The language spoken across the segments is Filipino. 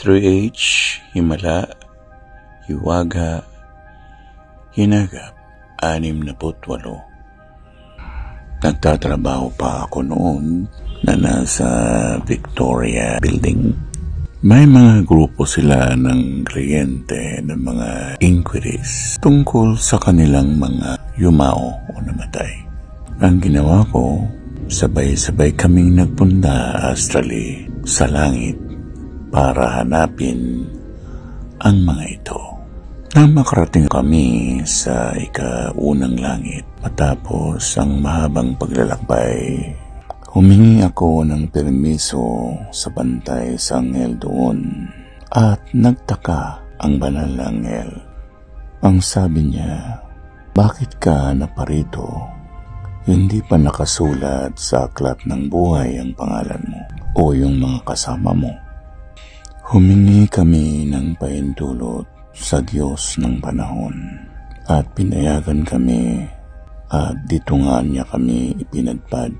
S3H, Himala, Hiwaga, Hinagap, 68. Nagtatrabaho pa ako noon na nasa Victoria Building. May mga grupo sila ng kliyente ng mga inquiries tungkol sa kanilang mga yumao o namatay. Ang ginawa ko, sabay-sabay kaming nagpunta astrally sa langit para hanapin ang mga ito. Nang makarating kami sa ika-unang langit, matapos ang mahabang paglalakbay, humingi ako ng permiso sa bantay sa anghel doon at nagtaka ang banal na anghel. Ang sabi niya, "Bakit ka naparito? Hindi pa nakasulat sa aklat ng buhay ang pangalan mo o yung mga kasama mo." Humingi kami ng pahintulot sa Diyos ng panahon at pinayagan kami at dito nga niya kami ipinadpad.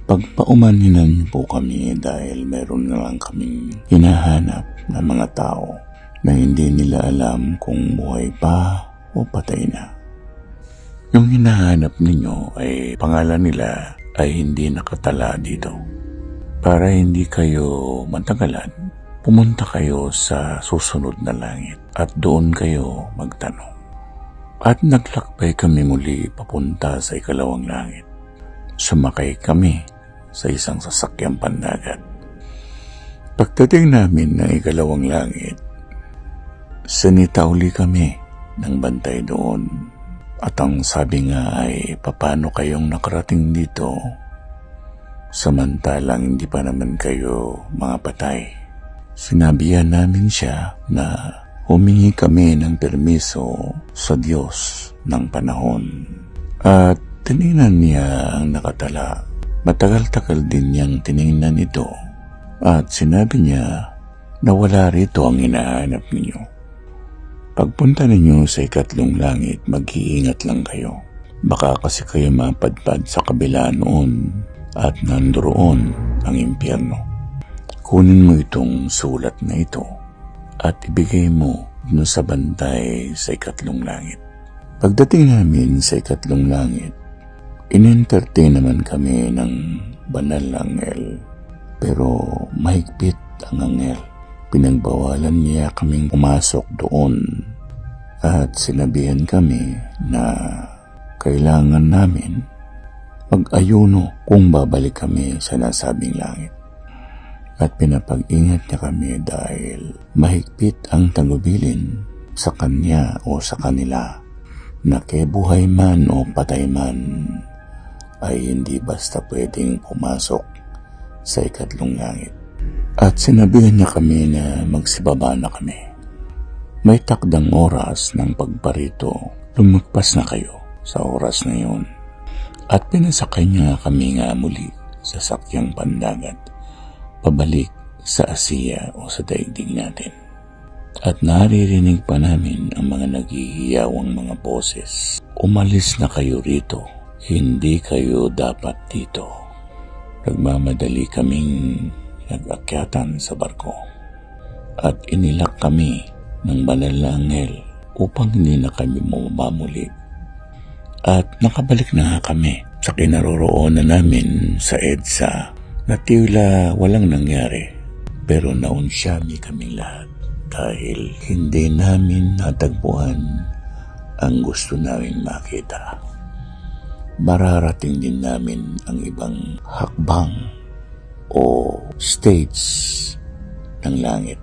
Pagpaumanhinan niyo po kami dahil meron nga lang kaming hinahanap na mga tao na hindi nila alam kung buhay pa o patay na. Yung hinahanap ninyo ay pangalan nila ay hindi nakatala dito. Para hindi kayo matagalan, pumunta kayo sa susunod na langit at doon kayo magtanong. At naglakbay kami muli papunta sa ikalawang langit. Sumakay kami sa isang sasakyang pandagat. Pagdating namin ng ikalawang langit, sinita uli kami ng bantay doon. At ang sabi nga ay, "Paano kayong nakarating dito samantalang hindi pa naman kayo mga patay?" Sinabihan namin siya na humingi kami ng permiso sa Diyos ng panahon. At tinignan niya ang nakatala. Matagal-tagal din niyang tinignan ito. At sinabi niya na wala rito ang hinahanap ninyo. Pagpunta ninyo sa ikatlong langit, mag-iingat lang kayo. Baka kasi kayo mapadpad sa kabila noon at nandoon ang impyerno. Kunin mo itong sulat na ito at ibigay mo dun sa bantay sa ikatlong langit. Pagdating namin sa ikatlong langit, in-entertain naman kami ng banal na anghel. Pero mahigpit ang anghel. Pinagbawalan niya kaming pumasok doon at sinabihan kami na kailangan namin mag-ayuno kung babalik kami sa nasabing langit. At pinapag-ingat niya kami dahil mahigpit ang tagubilin sa kanya o sa kanila na kay buhay man o patay man ay hindi basta pwedeng pumasok sa ikatlong langit. At sinabihan niya kami na magsibaba na kami. May takdang oras ng pagparito, lumagpas na kayo sa oras na yun. At pinasakay niya kami nga muli sa sakyang pandagat pabalik sa Asia o sa daigdig natin. At naririnig pa namin ang mga naghihiyawang mga boses. "Umalis na kayo rito. Hindi kayo dapat dito." Nagmamadali kaming nag-akyatan sa barko. At inilak kami ng banal na anghel upang hindi na kami mamamuli. At nakabalik na nga kami sa kinaroroonan namin sa EDSA na tila walang nangyari. Pero naunsyami kaming lahat dahil hindi namin natagpuan ang gusto namin makita. Mararating din namin ang ibang hakbang o stage ng langit.